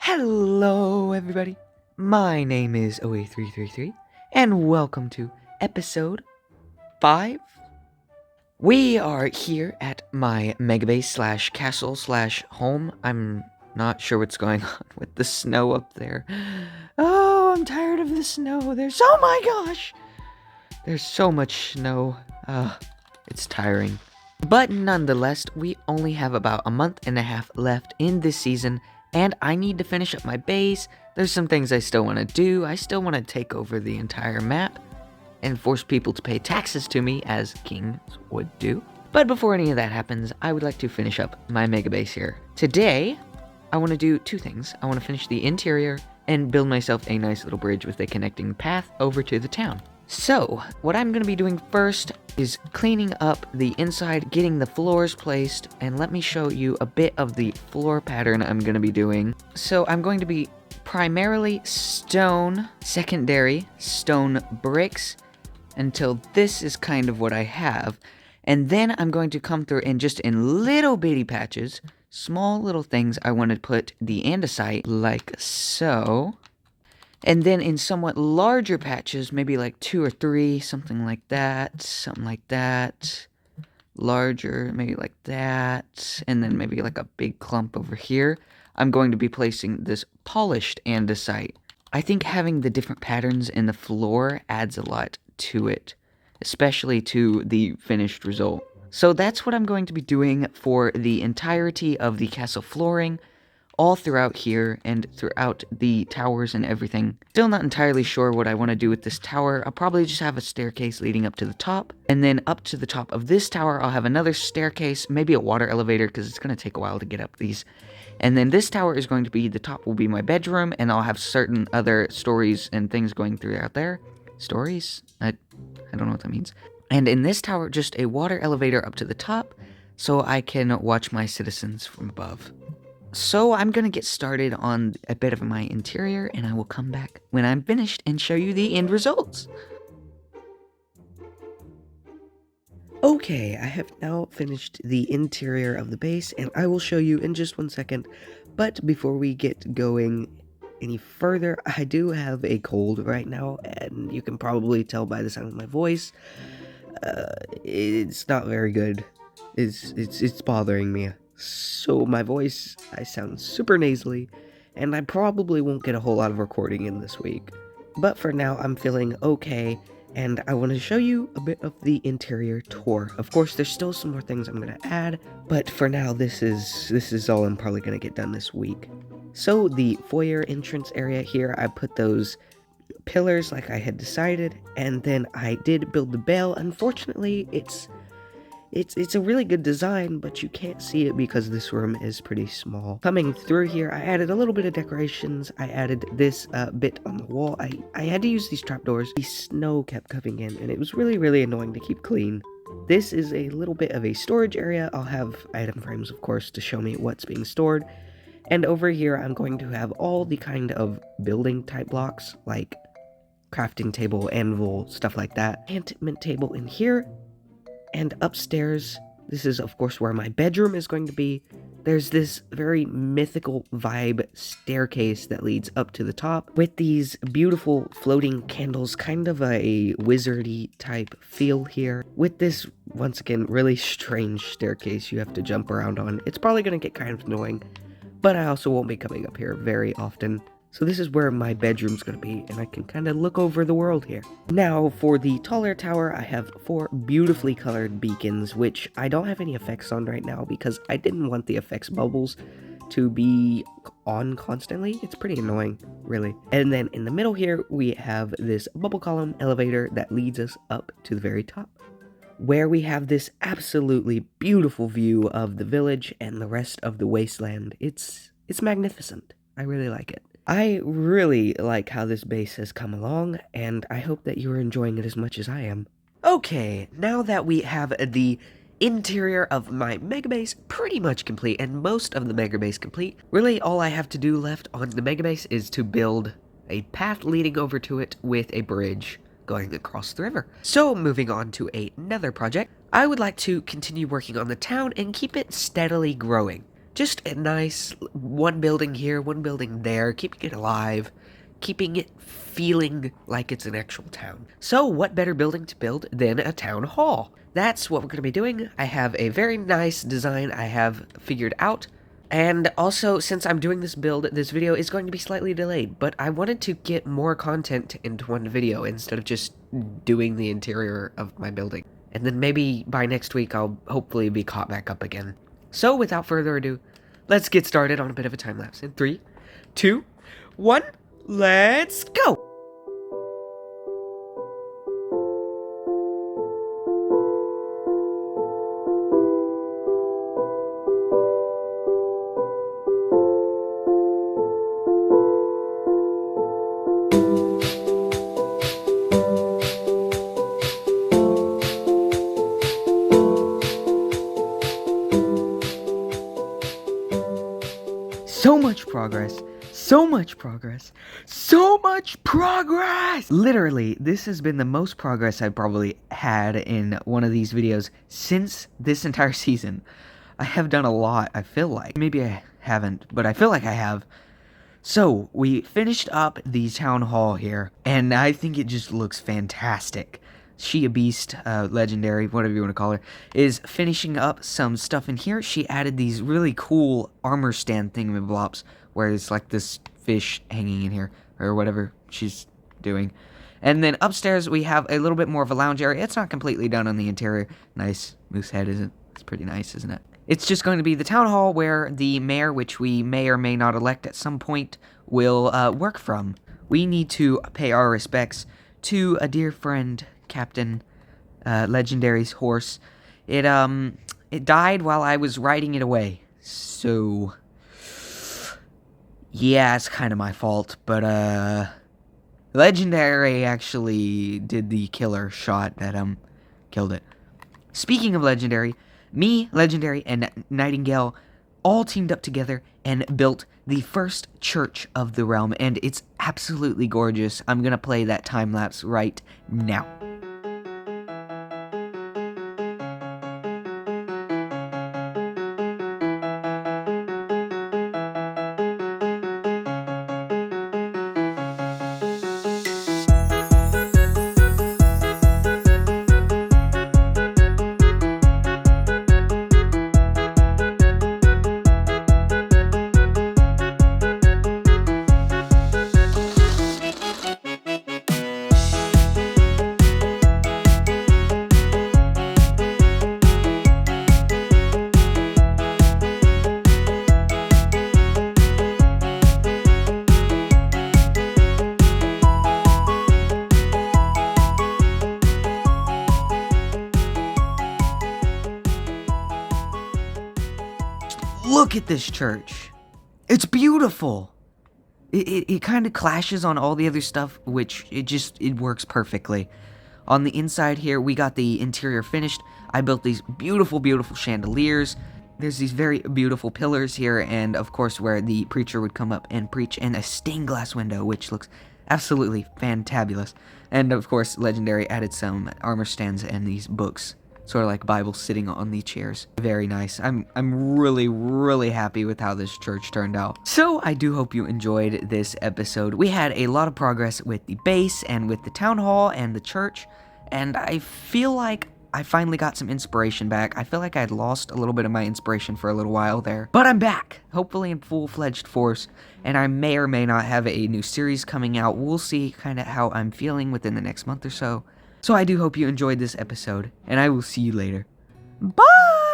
Hello, everybody. My name is Owie333, and welcome to episode 5. We are here at my megabase slash castle slash home. I'm not sure what's going on with the snow up there. Oh, I'm tired of the snow. Oh my gosh! There's so much snow. It's tiring. But nonetheless, we only have about a month and a half left in this season, and I need to finish up my base. There's some things I still want to do. I still want to take over the entire map and force people to pay taxes to me, as kings would do. But before any of that happens, I would like to finish up my mega base here. Today, I want to do two things. I want to finish the interior and build myself a nice little bridge with a connecting path over to the town. So, what I'm going to be doing first is cleaning up the inside, getting the floors placed, and let me show you a bit of the floor pattern I'm going to be doing. So, I'm going to be primarily stone, secondary stone bricks, until this is kind of what I have. And then I'm going to come through and just in little bitty patches, small little things, I want to put the andesite, like so. And then in somewhat larger patches, maybe like 2 or 3, something like that, larger, maybe like that, and then maybe like a big clump over here, I'm going to be placing this polished andesite. I think having the different patterns in the floor adds a lot to it, especially to the finished result. So that's what I'm going to be doing for the entirety of the castle flooring, all throughout here and throughout the towers and everything. Still not entirely sure what I want to do with this tower. I'll probably just have a staircase leading up to the top, and then up to the top of this tower I'll have another staircase, maybe a water elevator because it's going to take a while to get up these. And then this tower is going to be, the top will be my bedroom, and I'll have certain other stories and things going throughout there. Stories? I don't know what that means. And in this tower, just a water elevator up to the top, so I can watch my citizens from above. So I'm going to get started on a bit of my interior, and I will come back when I'm finished and show you the end results. Okay, I have now finished the interior of the base, and I will show you in just one second. But before we get going any further, I do have a cold right now, and you can probably tell by the sound of my voice. It's not very good. It's bothering me. So my voice, I sound super nasally, and I probably won't get a whole lot of recording in this week. But for now, I'm feeling okay, and I want to show you a bit of the interior tour. Of course, there's still some more things I'm going to add, but for now, this is all I'm probably going to get done this week. So the foyer entrance area here, I put those pillars like I had decided, and then I did build the bell. Unfortunately, it's a really good design, but you can't see it because this room is pretty small. Coming through here, I added a little bit of decorations. I added this bit on the wall. I had to use these trapdoors. The snow kept coming in, and it was really, really annoying to keep clean. This is a little bit of a storage area. I'll have item frames, of course, to show me what's being stored. And over here, I'm going to have all the kind of building type blocks, like crafting table, anvil, stuff like that. Enchantment table in here. And upstairs, this is of course where my bedroom is going to be. There's this very mythical vibe staircase that leads up to the top with these beautiful floating candles, kind of a wizardy type feel here. With this, once again, really strange staircase you have to jump around on. It's probably going to get kind of annoying, but I also won't be coming up here very often. So this is where my bedroom's going to be, and I can kind of look over the world here. Now, for the taller tower, I have 4 beautifully colored beacons, which I don't have any effects on right now because I didn't want the effects bubbles to be on constantly. It's pretty annoying, really. And then in the middle here, we have this bubble column elevator that leads us up to the very top, where we have this absolutely beautiful view of the village and the rest of the wasteland. It's magnificent. I really like it. I really like how this base has come along, and I hope that you are enjoying it as much as I am. Okay, now that we have the interior of my mega base pretty much complete, and most of the mega base complete, really all I have to do left on the mega base is to build a path leading over to it with a bridge going across the river. So moving on to another project, I would like to continue working on the town and keep it steadily growing. Just a nice one building here, one building there, keeping it alive, keeping it feeling like it's an actual town. So what better building to build than a town hall? That's what we're going to be doing. I have a very nice design I have figured out. And also, since I'm doing this build, this video is going to be slightly delayed, but I wanted to get more content into one video instead of just doing the interior of my building. And then maybe by next week, I'll hopefully be caught back up again. So without further ado, let's get started on a bit of a time lapse. In 3, 2, 1, let's go! So much progress, so much progress, so much progress! Literally, this has been the most progress I've probably had in one of these videos since this entire season. I have done a lot, I feel like. Maybe I haven't, but I feel like I have. So, we finished up the town hall here, and I think it just looks fantastic. She, a beast, legendary, whatever you want to call her, is finishing up some stuff in here. She added these really cool armor stand thingamablops, where it's like this fish hanging in here, or whatever she's doing. And then upstairs, we have a little bit more of a lounge area. It's not completely done on the interior. Nice moose head, isn't it? It's pretty nice, isn't it? It's just going to be the town hall where the mayor, which we may or may not elect at some point, will work from. We need to pay our respects to a dear friend, Captain Legendary's horse. It died while I was riding it away. So yeah, it's kind of my fault, but Legendary actually did the killer shot that killed it. Speaking of Legendary, me, Legendary, and Nightingale all teamed up together and built the first church of the realm, and it's absolutely gorgeous. I'm gonna play that time lapse right now. Look at this church. It's beautiful. It kind of clashes on all the other stuff, which it works perfectly. On the inside here, we got the interior finished. I built these beautiful, beautiful chandeliers. There's these very beautiful pillars here, and of course where the preacher would come up and preach, and a stained glass window, which looks absolutely fantabulous. And of course, Legendary added some armor stands and these books. Sort of like Bibles sitting on the chairs. Very nice. I'm really, really happy with how this church turned out. So I do hope you enjoyed this episode. We had a lot of progress with the base and with the town hall and the church, and I feel like I finally got some inspiration back. I feel like I'd lost a little bit of my inspiration for a little while there. But I'm back, hopefully in full-fledged force, and I may or may not have a new series coming out. We'll see kind of how I'm feeling within the next month or so. So I do hope you enjoyed this episode, and I will see you later. Bye!